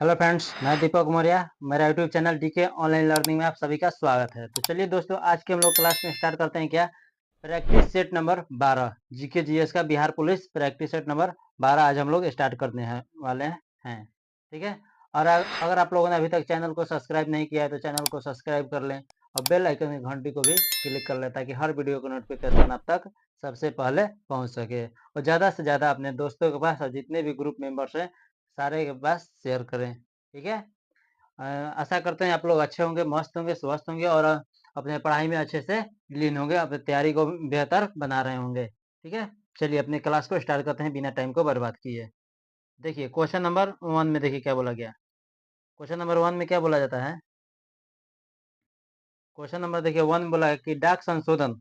Hello friends, मैं दीपक मौर्य। मेरा YouTube channel DK online learning में आप सभी का स्वागत है। तो चलिए दोस्तों, आज के हम लोग क्लास में स्टार्ट करते हैं। क्या practice set number 12 GK GS का Bihar police practice set number 12 आज हम लोग स्टार्ट करने हैं वाले हैं। ठीक है। और अगर आप लोगों ने अभी तक चैनल को सब्सक्राइब नहीं किया है तो चैनल को सब्सक्राइब कर लें और बेल आइकन की घंटी को भी क्लिक कर लें ताकि हर वीडियो का नोटिफिकेशन आप तक सबसे पहले पहुंच सके और ज़्यादा से ज़्यादा अपने दोस्तों के पास और जितने भी ग्रुप मेंबर्स हैं सारे के पास शेयर करें। ठीक है। आशा करते हैं आप लोग अच्छे होंगे, मस्त होंगे, स्वस्थ होंगे और अपने पढ़ाई में अच्छे से लीन होंगे, अपनी तैयारी को बेहतर बना रहे होंगे। ठीक है। चलिए अपने क्लास को स्टार्ट करते हैं बिना टाइम को बर्बाद किए। देखिए क्वेश्चन नंबर 1 में देखिए क्या बोला गया। क्वेश्चन नंबर 1 में क्या बोला जाता है। क्वेश्चन नंबर देखिए 1 में बोला है कि डाक संशोधन,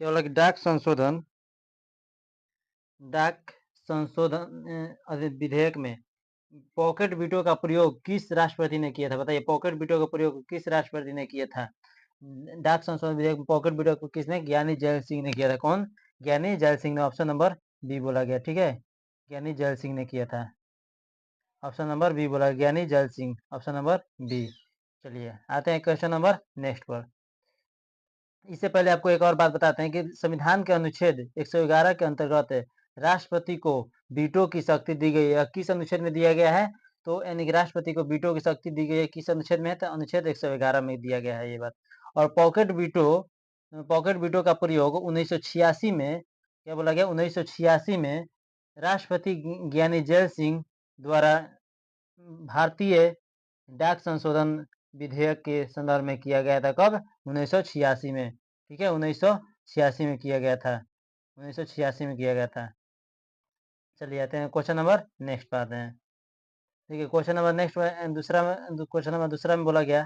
क्या बोला कि डाक संशोधन विधेयक में पॉकेट वीटो का प्रयोग किस राष्ट्रपति ने किया था। बताइए पॉकेट वीटो का प्रयोग किस राष्ट्रपति ने किया था। डाक संशोधन विधेयक में पॉकेट वीटो को किसने, ज्ञानी जैल सिंह ने किया था। कौन, ज्ञानी जैल सिंह ने। ऑप्शन नंबर बी बोला गया। ठीक है, ज्ञानी जैल सिंह ने किया था। ऑप्शन नंबर बी बोला, Giani Zail Singh, option number B. चलिए आते हैं क्वेश्चन नंबर नेक्स्ट पर। इससे पहले आपको एक और बात बताते हैं कि संविधान के अनुच्छेद 111 के अंतर्गत राष्ट्रपति को वीटो की शक्ति दी गई है। किस अनुच्छेद में दिया गया है, तो यानी कि राष्ट्रपति को वीटो की शक्ति दी गई है किस अनुच्छेद में है, तो अनुच्छेद 111 में दिया गया है ये बात। और पॉकेट वीटो का प्रयोग 1986 में, क्या बोला गया, 1986 में राष्ट्रपति ज्ञानी जैल सिंह द्वारा भारतीय डाक संशोधन विधेयक के संदर्भ में किया गया था। कब, 1986 में। ठीक है, 1986 में किया गया था। 1986 में किया गया था। चलिए आते हैं क्वेश्चन नंबर नेक्स्ट पर आते हैं। ठीक है, क्वेश्चन नंबर नेक्स्ट में क्वेश्चन नंबर दूसरा में बोला गया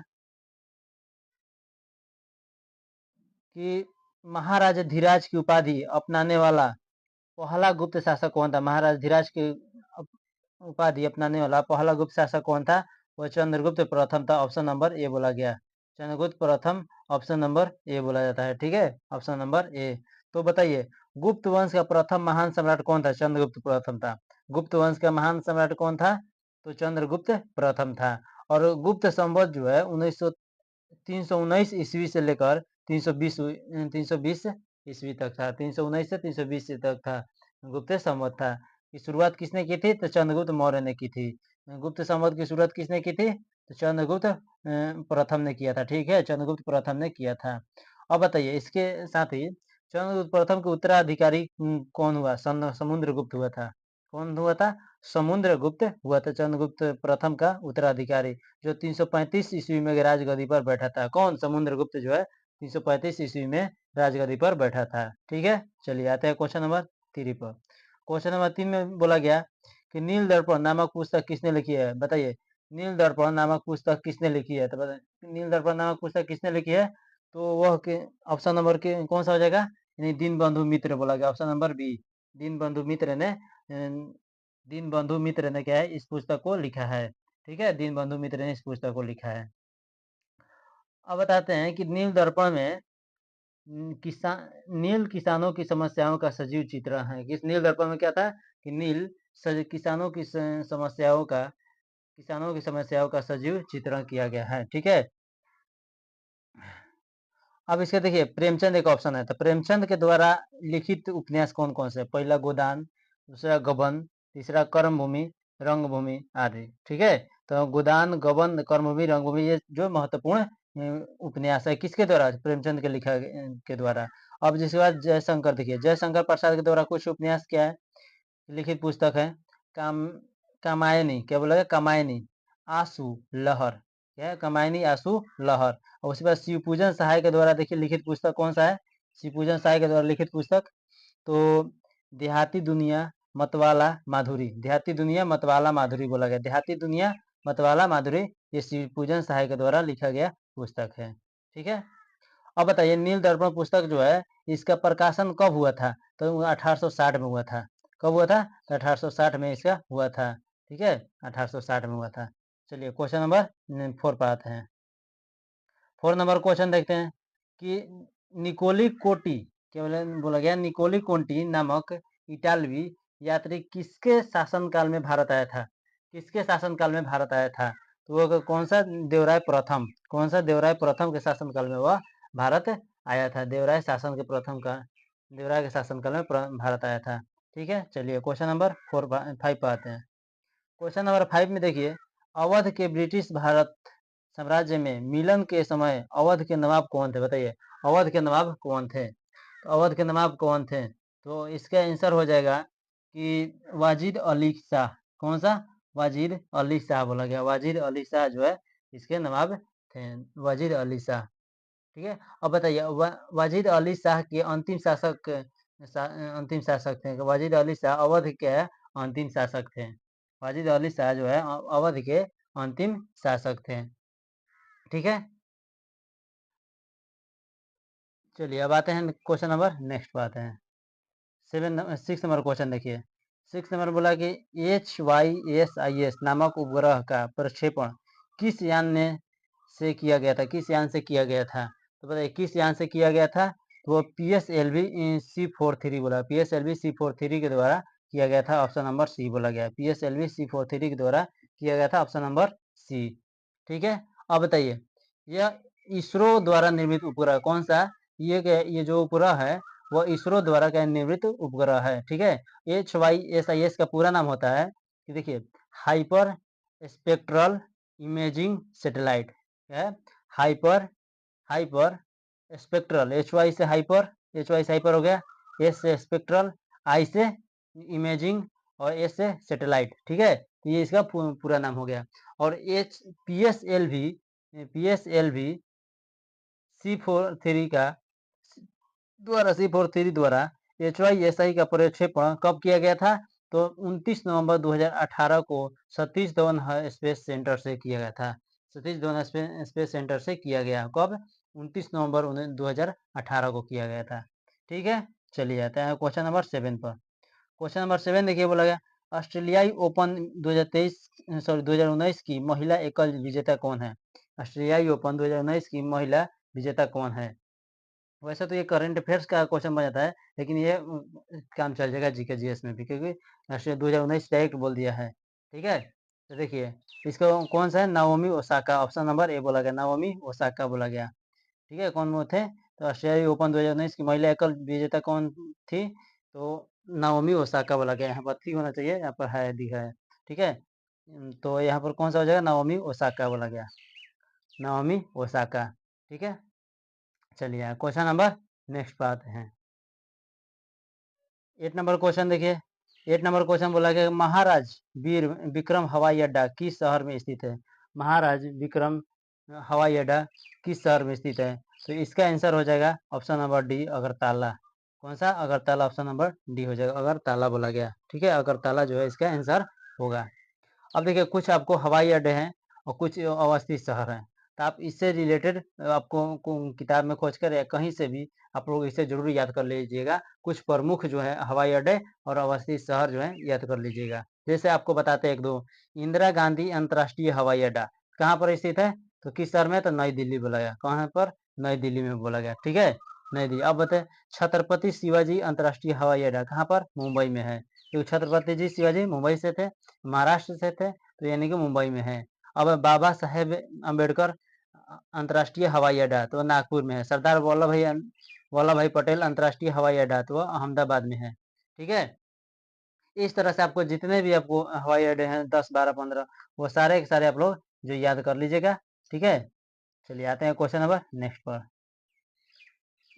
कि महाराजा धीराज की उपाधि अपनाने वाला पहला गुप्त शासक कौन था। महाराज धीराज की उपाधि अपनाने वाला पहला गुप्त शासक कौन था, वह चंद्रगुप्त प्रथम था। ऑप्शन नंबर ए बोला गया, चंद्रगुप्त प्रथम। ऑप्शन नंबर ए बोला जाता है। ठीक है, ऑप्शन नंबर ए। तो बताइए गुप्त वंश का प्रथम महान सम्राट कौन था, चंद्रगुप्त प्रथम था। गुप्त वंश का महान सम्राट कौन था, तो चंद्रगुप्त प्रथम था। और गुप्त संवत जो है 319 ईस्वी से लेकर 320 ईस्वी तक था। 319 से 320 तक था, गुप्त संवत था। की शुरुआत किसने की थी, तो चंद्रगुप्त मौर्य ने की थी। गुप्त संवत की शुरुआत किसने की थी, तो चंद्रगुप्त प्रथम ने किया था। ठीक है, चंद्रगुप्त प्रथम ने किया था। अब बताइए इसके साथ ही चंद्रगुप्त प्रथम के उत्तराधिकारी कौन हुआ, समुद्रगुप्त हुआ था। कौन हुआ था, समुद्रगुप्त हुआ था चंद्रगुप्त प्रथम का उत्तराधिकारी, जो 335 ईस्वी में राजगद्दी पर बैठा था। कौन, समुद्रगुप्त जो है 335 ईस्वी में राजगद्दी पर बैठा था। ठीक है, चलिए आते हैं क्वेश्चन नंबर 3 पर। क्वेश्चन नंबर 3 में बोला गया कि नील दर्पण नामक पुस्तक किसने लिखी है। बताइए नील दर्पण नामक पुस्तक किसने लिखी है, तो बताइए नील दर्पण नामक पुस्तक किसने लिखी है, तो वह ऑप्शन नंबर के कौन सा हो जाएगा, यानी दीनबंधु मित्र बोला गया। ऑप्शन नंबर बी, दीनबंधु मित्र ने दीनबंधु मित्र ने क्या है, इस पुस्तक को लिखा है। ठीक है, दीनबंधु मित्र ने इस पुस्तक को लिखा है। अब बताते हैं कि नील दर्पण में नील किसानों की समस्याओं का सजीव चित्रण है। किस नील दर्पण में क्या था कि नील किसानों की समस्याओं का सजीव चित्रण किया गया है। ठीक है। अब इसके देखिए प्रेमचंद एक ऑप्शन है, तो प्रेमचंद के द्वारा लिखित उपन्यास कौन कौन से, पहला गोदान, दूसरा गबन, तीसरा कर्मभूमि, रंगभूमि आदि। ठीक है, तो गोदान, गबन, कर्मभूमि, रंगभूमि ये जो महत्वपूर्ण उपन्यास है किसके द्वारा, प्रेमचंद के लिखा के द्वारा। अब जिसके बाद जयशंकर, देखिए जयशंकर प्रसाद के द्वारा कुछ उपन्यास क्या है, लिखित पुस्तक है काम कामायनी, क्या बोला, कामायनी, आंसू, लहर। क्या है, कामायनी, आंसू, लहर। और उसके बाद शिवपूजन सहाय के द्वारा देखिए लिखित पुस्तक कौन सा है, शिवपूजन सहाय के द्वारा लिखित पुस्तक, तो देहाती दुनिया मतवाला माधुरी, देहाती दुनिया मतवाला माधुरी बोला गया, देहाती दुनिया मतवाला माधुरी, ये शिवपूजन सहाय के द्वारा लिखा गया पुस्तक है। ठीक है। अब बताइए नील दर्पण पुस्तक जो है इसका प्रकाशन कब हुआ था, तो 1860 में हुआ था। कब हुआ था, तो 1860 में इसका हुआ था। ठीक है, 1860 में हुआ था। चलिए क्वेश्चन नंबर 4 पर आते हैं। 4 नंबर क्वेश्चन देखते हैं कि निकोली कोटी, क्या बोला गया, निकोली कोंटी नामक इटालवी यात्री किसके शासनकाल में भारत आया था। किसके शासनकाल में भारत आया था? तो वो कौन सा देवराय प्रथम, कौन सा देवराय प्रथम के शासनकाल में वह भारत आया था? देवराय शासन के प्रथम का, देवराय के शासनकाल में भारत आया था। ठीक है, चलिए क्वेश्चन नंबर 5 पे आते हैं। क्वेश्चन नंबर 5 में देखिए, अवध के ब्रिटिश भारत साम्राज्य में मिलन के समय अवध के नवाब कौन थे? बताइए, अवध के नवाब कौन थे? तो अवध के नवाब कौन थे? तो इसका आंसर हो जाएगा कि वाजिद अली शाह। कौन सा? वाजिद अली शाह बोला गया। वाजिद अली शाह जो है इसके नवाब थे, वाजिद अली शाह। ठीक है, अब बताइए वाजिद अली शाह के अंतिम शासक अंतिम शासक थे। वाजिद अली शाह अवध के अंतिम शासक थे। वाजिद अली शाह जो है अवध के अंतिम शासक थे। ठीक है, चलिए अब आते हैं क्वेश्चन नंबर नेक्स्ट पे आते हैं। 6 नंबर क्वेश्चन देखिए। 6 नंबर बोला कि HYSIS नामक उपग्रह का प्रक्षेपण किस यान ने से किया गया था? किस यान से किया गया था? तो बताइए किस यान से किया गया था? तो वो PSLV C43 बोला, PSLV C43 के द्वारा किया गया था। ऑप्शन नंबर सी बोला गया। PSLV C43 के द्वारा किया गया था, ऑप्शन नंबर सी। ठीक है, अब बताइए यह इसरो द्वारा निर्मित उपग्रह कौन सा? ये जो उपग्रह है वो इसरो द्वारा क्या निर्मित उपग्रह है। ठीक है, HYSIS का पूरा नाम होता है कि देखिए हाइपर स्पेक्ट्रल इमेजिंग सैटेलाइट है। हाइपर हाइपर स्पेक्ट्रल, HY से हाइपर, HY से हाइपर हो गया, S से स्पेक्ट्रल, I से इमेजिंग और S से सैटेलाइट। ठीक है, तो ये इसका पूरा नाम हो गया। और PSLV PSLV C43 का C43 द्वारा HYSI का प्रक्षेपण कब किया गया था? तो 29 नवंबर 2018 को सतीश धवन स्पेस सेंटर से किया गया था। सतीश धवन स्पेस सेंटर से किया गया। कब? 29 नवंबर 2018 को किया गया था। ठीक है, चलिए जाते हैं क्वेश्चन नंबर 7 पर। क्वेश्चन नंबर 7 देखिए, बोला गया ऑस्ट्रेलियाई ओपन 2019 की महिला एकल विजेता कौन है? ऑस्ट्रेलियाई ओपन 2019 की महिला विजेता कौन है? वैसे तो ये करंट अफेयर्स का क्वेश्चन बन जाता है, लेकिन ये काम चल जाएगा जीके जीएस में भी, क्योंकि राष्ट्रीय 2019 डायरेक्ट बोल दिया है। ठीक है, तो देखिए इसको कौन सा है? Naomi Osaka, option number A बोला गया। नाओमी ओसाका बोला गया। ठीक है, कौन वो थे? तो ऑस्ट्रेलियाई ओपन 2019 की महिला एकल विजेता कौन थी? तो नाओमी ओसाका बोला गया। यहाँ पर थी होना चाहिए, यहाँ पर है दिखा है। ठीक है, तो यहाँ पर कौन सा हो जाएगा? नाओमी ओसाका बोला गया। Naomi Osaka. ठीक है, चलिए क्वेश्चन नंबर नेक्स्ट पे आते हैं। 8 नंबर क्वेश्चन देखिए। 8 नंबर क्वेश्चन बोला कि महाराज वीर विक्रम हवाई अड्डा किस शहर में स्थित है? महाराज विक्रम हवाई अड्डा किस शहर में स्थित है? तो इसका आंसर हो जाएगा ऑप्शन नंबर डी, अगरतला। कौन सा? अगरतला, ऑप्शन नंबर डी हो जाएगा। अगरतला बोला गया। ठीक है, अगरतला जो है इसका आंसर होगा। अब देखिए कुछ आपको हवाई अड्डे हैं और कुछ अवस्थित शहर हैं। तो आप इससे रिलेटेड आपको किताब में खोजकर या कहीं से भी आप लोग इसे जरूर याद कर लीजिएगा। कुछ प्रमुख जो है हवाई अड्डे और अवस्थित शहर जो है याद कर लीजिएगा। जैसे आपको बताते हैं एक दो। इंदिरा गांधी अंतर्राष्ट्रीय हवाई अड्डा कहाँ पर स्थित है? तो किस शहर में? तो नई दिल्ली बोला गया। कहाँ पर? नई दिल्ली में बोला गया। ठीक है, नई दिल्ली। अब बताए छत्रपति शिवाजी अंतर्राष्ट्रीय हवाई अड्डा कहाँ पर? मुंबई में है। क्योंकि छत्रपति जी शिवाजी मुंबई से थे, महाराष्ट्र से थे, तो यानी कि मुंबई में है। अब बाबा साहेब अम्बेडकर अंतर्राष्ट्रीय हवाई अड्डा तो नागपुर में है। सरदार वल्लभ भाई पटेल अंतर्राष्ट्रीय हवाई अड्डा तो अहमदाबाद में है। ठीक है, इस तरह से आपको जितने भी आपको हवाई अड्डे हैं 10 12 15 वो सारे के सारे आप लोग जो याद कर लीजिएगा। ठीक है, चलिए आते हैं क्वेश्चन नंबर नेक्स्ट पर।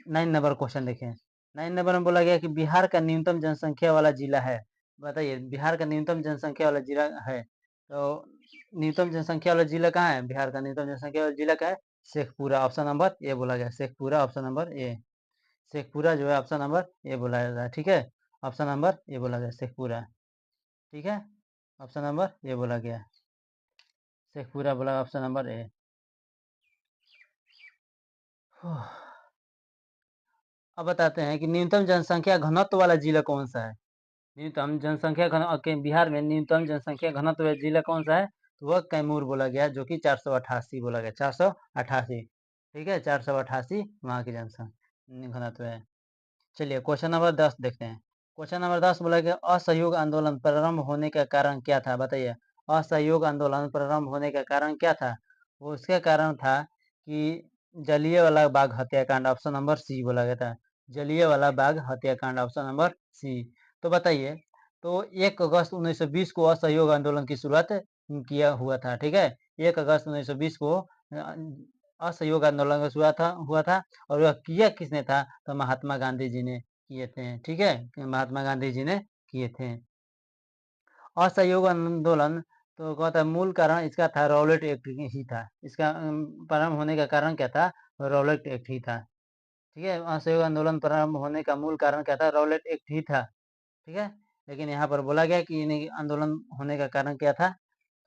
9 नंबर क्वेश्चन देखें। 9 नंबर में बोला गया कि बिहार का न्यूनतम जनसंख्या वाला जिला है। बताइए बिहार का न्यूनतम जनसंख्या वाला जिला है। तो न्यूनतम जनसंख्या वाला जिला कहाँ है? बिहार का न्यूनतम जनसंख्या वाला जिला क्या है? शेखपुरा, ऑप्शन नंबर ए बोला गया। Sheikhpura, option number A. Sheikhpura जो है ऑप्शन नंबर ए बोला जाता है। ठीक है, ऑप्शन नंबर ए बोला गया शेखपुरा। ठीक है, ऑप्शन नंबर ए बोला गया। शेखपुरा बोला ऑप्शन नंबर ए। अब बताते हैं कि न्यूनतम जनसंख्या घनत्व वाला जिला कौन सा है? न्यूनतम जनसंख्या घन बिहार में न्यूनतम जनसंख्या घनत्व वाला जिला कौन सा है? तो वह कैमूर बोला गया, जो कि 488 बोला गया। 488। ठीक है, 488 वहाँ की जनसंख्या घनत्व है। चलिए क्वेश्चन नंबर 10 देखते हैं। क्वेश्चन नंबर 10 बोला कि असहयोग आंदोलन प्रारंभ होने का कारण क्या था? बताइए असहयोग आंदोलन प्रारंभ होने का कारण क्या था? वो उसका कारण था कि जलियांवाला बाग हत्याकांड, ऑप्शन नंबर सी बोला गया था। जलियांवाला बाग हत्याकांड, ऑप्शन नंबर सी। तो बताइए, तो 1 अगस्त 1920 को असहयोग आंदोलन की शुरुआत किया हुआ था, ठीक है? 1 अगस्त 1920 को असहयोग आंदोलन का हुआ था और वह किया किसने था? तो महात्मा गांधी जी ने किए थे, ठीक है? महात्मा गांधी जी ने किए थे। असहयोग आंदोलन तो कहता है मूल कारण इसका था रॉलेट एक्ट ही था। इसका प्रारंभ होने का कारण क्या था? रॉलेट एक्ट ही था, ठीक है? असहयोग आंदोलन प्रारंभ होने का मूल कारण क्या था? रॉलेट एक्ट ही था, ठीक है? लेकिन यहाँ पर बोला गया कि नहीं, आंदोलन होने का कारण क्या था?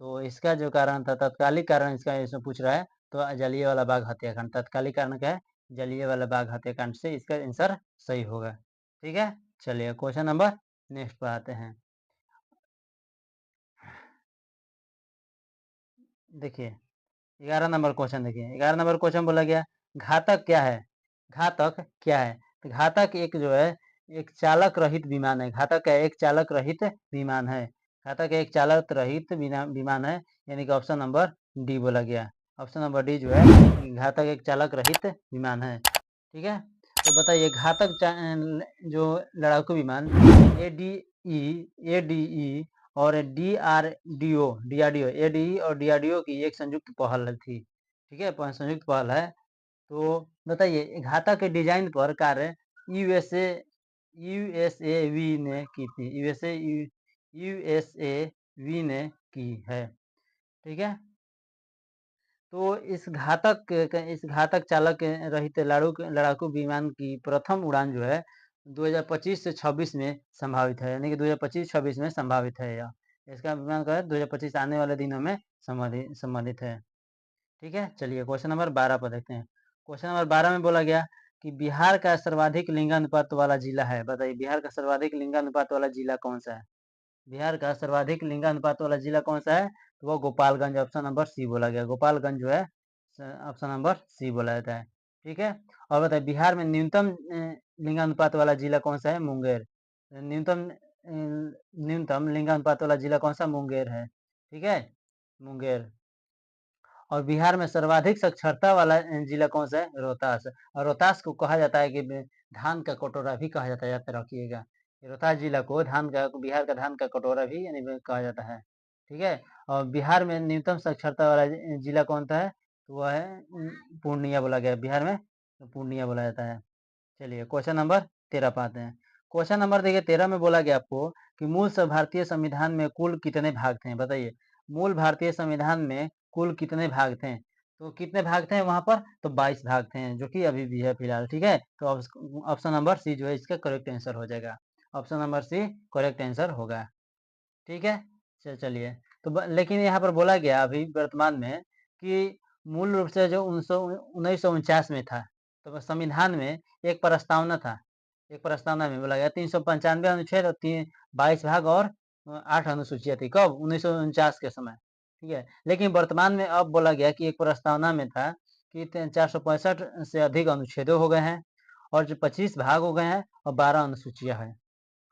तो इसका जो कारण था, तत्कालिक कारण इसका इसमें पूछ रहा है, तो जलियांवाला बाग हत्याकांड। तत्कालिक कारण क्या है? जलियांवाला बाग हत्याकांड से इसका आंसर सही होगा, ठीक है? चलिए क्वेश्चन नंबर नेक्स्ट पर आते हैं। देखिए 11 नंबर क्वेश्चन देखिए, 11 नंबर क्वेश्चन बोला गया घातक क्या है? घातक क्या है? तो घातक एक जो है एक चालक रहित विमान है। घातक है एक चालक रहित विमान है। घातक एक चालक रहित विमान है, यानी कि ऑप्शन नंबर डी बोला गया। ऑप्शन नंबर डी जो है घातक एक चालक रहित विमान है, ठीक है? तो बताइए घातक जो लड़ाकू विमान एडीई और एडीई और डीआरडीओ की एक संयुक्त पहल थी, ठीक है? संयुक्त पहल है। तो बताइए घातक के डिजाइन पर कार्य यूएसए यूएसएवी ने की थी। यूएसएवी ने की है, ठीक है? तो इस घातक चालक रहित लड़ाकू विमान की प्रथम उड़ान जो है 2025 से 26 में संभावित है, यानी कि 2025-26 में संभावित है यह। इसका विमान का 2025 आने वाले दिनों में संबंधित है, ठीक है? चलिए क्वेश्चन नंबर 12 पर देखते हैं। क्वेश्चन नंबर 12 में बोला गया कि बिहार का सर्वाधिक लिंगानुपात वाला जिला है। बताइए बिहार का सर्वाधिक लिंगानुपात वाला जिला कौन सा है? बिहार का सर्वाधिक लिंगानुपात वाला जिला कौन सा है? तो वो गोपालगंज, ऑप्शन नंबर सी बोला गया। गोपालगंज जो है ऑप्शन नंबर सी बोला जाता है, ठीक है? और बताइए बिहार में न्यूनतम लिंगानुपात वाला जिला कौन सा है? मुंगेर। न्यूनतम लिंगानुपात वाला जिला कौन सा? मुंगेर है, ठीक है? मुंगेर। और बिहार में सर्वाधिक साक्षरता वाला जिला कौन सा है? रोहतास। और रोहतास को कहा जाता है कि धान का कटोरा भी कहा जाता है, याद रखिएगा। रोहतास जिला को बिहार का धान का कटोरा भी यानी कहा जाता है, ठीक है? और बिहार में न्यूनतम साक्षरता वाला जिला कौन सा है? तो वह है पूर्णिया बोला गया। बिहार में पूर्णिया बोला जाता है। चलिए क्वेश्चन नंबर 13 पे आते हैं। क्वेश्चन नंबर देखिए 13 में बोला गया आपको कि मूल भारतीय संविधान में कुल कितने भाग थे? बताइए मूल भारतीय संविधान में कुल कितने भाग थे? तो कितने भाग थे वहां पर? तो 22 भाग थे, जो कि अभी भी है फिलहाल, ठीक है? तो ऑप्शन नंबर सी जो है इसका करेक्ट आंसर हो जाएगा। Option number C correct answer होगा, ठीक है? चलिए तो लेकिन यहाँ पर बोला गया अभी वर्तमान में कि मूल रूप से जो 1949 में था, तो संविधान में एक प्रस्तावना था। एक प्रस्तावना में बोला गया 395 अनुच्छेद और 22 भाग और 8 अनुसूचियां थी। कब? 1949 के समय, ठीक है? लेकिन वर्तमान में अब बोला गया कि एक प्रस्तावना में था कि 465 से अधिक अनुच्छेद हो गए हैं और जो 25 भाग हो गए हैं और 12 अनुसूचियां हैं,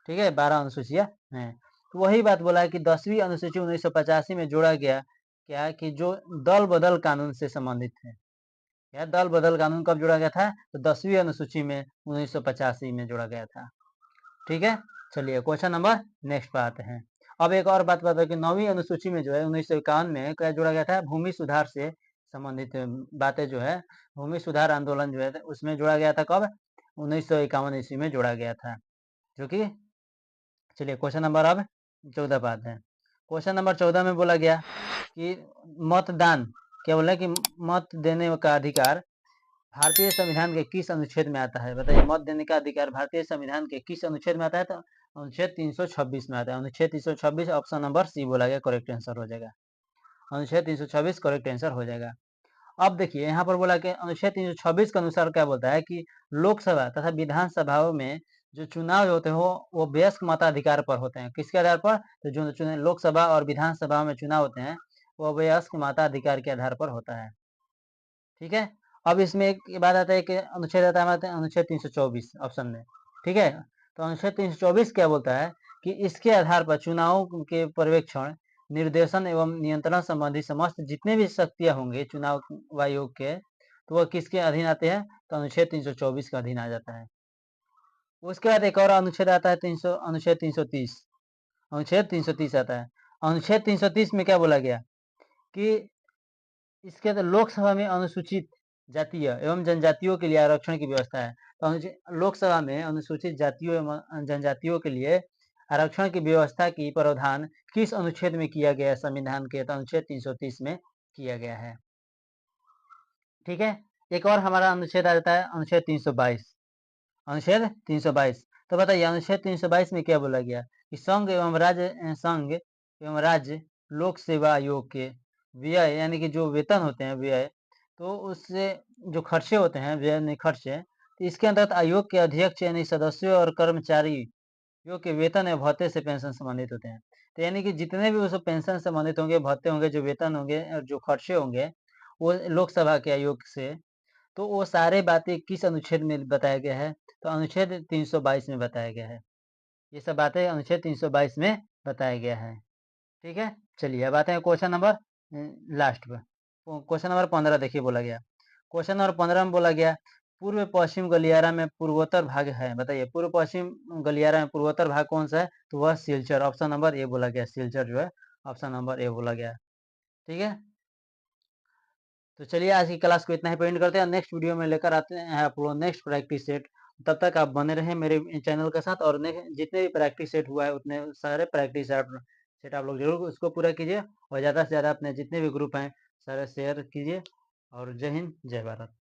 ठीक है? 12 अनुसूचियां हैं। तो वही बात बोला है कि 10वीं अनुसूची 1985 में जोड़ा गया क्या है कि जो दल बदल कानून से संबंधित है। क्या दल बदल कानून कब जोड़ा गया था? तो 10वीं अनुसूची में 1985 में जोड़ा गया था, ठीक है? चलिए क्वेश्चन नंबर नेक्स्ट पे आते हैं। अब एक और बात बता कि 9वीं अनुसूची में जो है 1951 में क्या जोड़ा गया था? भूमि सुधार से संबंधित बातें जो है, भूमि सुधार आंदोलन जो है उसमें जोड़ा गया था। कब? 1951 ईस्वी में जोड़ा गया था, जो कि चलिए क्वेश्चन नंबर अब 14 पे आते हैं। क्वेश्चन नंबर 14 में बोला गया कि मतदान, क्या बोला कि मत देने का अधिकार भारतीय संविधान के किस अनुच्छेद में आता है? बताइए मत देने का अधिकार भारतीय संविधान के किस अनुच्छेद में आता है? तो अनुच्छेद 326 में आता है। अनुच्छेद 326 ऑप्शन नंबर सी बोला गया, करेक्ट आंसर हो जाएगा। अनुच्छेद 326 करेक्ट आंसर हो जाएगा। अब देखिए यहाँ पर बोला कि अनुच्छेद 326 के अनुसार क्या बोलता है कि लोकसभा तथा विधानसभाओं में जो चुनाव होते हैं वो वयस्क मताधिकार पर होते हैं। किसके आधार पर? तो जो लोकसभा और विधानसभा में चुनाव होते हैं वो वयस्क मताधिकार के आधार पर होता है, ठीक है? अब इसमें एक बात आता है कि अनुच्छेद आता है अनुच्छेद 324 ऑप्शन में, ठीक है? तो अनुच्छेद 324 क्या बोलता है कि इसके आधार पर चुनाव के पर्यवेक्षण निर्देशन एवं नियंत्रण संबंधी समस्त जितने भी शक्तियाँ होंगे चुनाव आयोग के, तो वह किसके अधीन आते हैं? तो अनुच्छेद 324 के अधीन आ जाता है। उसके बाद एक और अनुच्छेद आता है अनुच्छेद 330। अनुच्छेद 330 आता है। अनुच्छेद 330 में क्या बोला गया कि इसके अंदर लोकसभा में अनुसूचित जातीय एवं जनजातियों के लिए आरक्षण की व्यवस्था है। तो लोकसभा में अनुसूचित जातियों एवं जनजातियों के लिए आरक्षण की व्यवस्था की प्रावधान किस अनुच्छेद में किया गया है? संविधान के अनुच्छेद 330 में किया गया है। ठीक है, एक और हमारा अनुच्छेद आ जाता है अनुच्छेद 322। अनुच्छेद 322, तो बताइए अनुच्छेद 322 में क्या बोला गया कि संघ एवं राज्य लोक सेवा आयोग के व्यय यानी कि जो वेतन होते हैं व्यय, तो उससे जो खर्चे होते हैं व्यय नहीं खर्चे, तो इसके अंतर्गत आयोग के अध्यक्ष यानी सदस्यों और कर्मचारियों के वेतन एवं भत्ते से पेंशन संबंधित होते हैं। तो यानी कि जितने भी उसको पेंशन संबंधित होंगे, भत्ते होंगे, जो वेतन होंगे और जो खर्चे होंगे, वो लोकसभा के आयोग से, तो वो सारे बातें किस अनुच्छेद में बताया गया है? तो अनुच्छेद 322 में बताया गया है। ये सब बातें अनुच्छेद 322 में बताया गया है। ठीक है, चलिए अब आते हैं क्वेश्चन नंबर लास्ट पे। क्वेश्चन नंबर 15 देखिए बोला गया। क्वेश्चन नंबर 15 में बोला गया पूर्व पश्चिम गलियारा में पूर्वोत्तर भाग है। बताइए पूर्व पश्चिम गलियारा में पूर्वोत्तर भाग कौन सा है? तो वह सिलचर, ऑप्शन नंबर ए बोला गया। सिलचर जो है ऑप्शन नंबर ए बोला गया। ठीक है, तो चलिए आज की क्लास को इतना ही पेंड करते हैं। नेक्स्ट वीडियो में लेकर आते हैं आप लोग नेक्स्ट प्रैक्टिस सेट। तब तक आप बने रहें मेरे चैनल के साथ और जितने भी प्रैक्टिस सेट हुआ है उतने सारे प्रैक्टिस सेट आप लोग जरूर उसको पूरा कीजिए और ज़्यादा से ज़्यादा अपने जितने भी ग्रुप हैं सारे शेयर कीजिए। और जय हिंद जय भारत।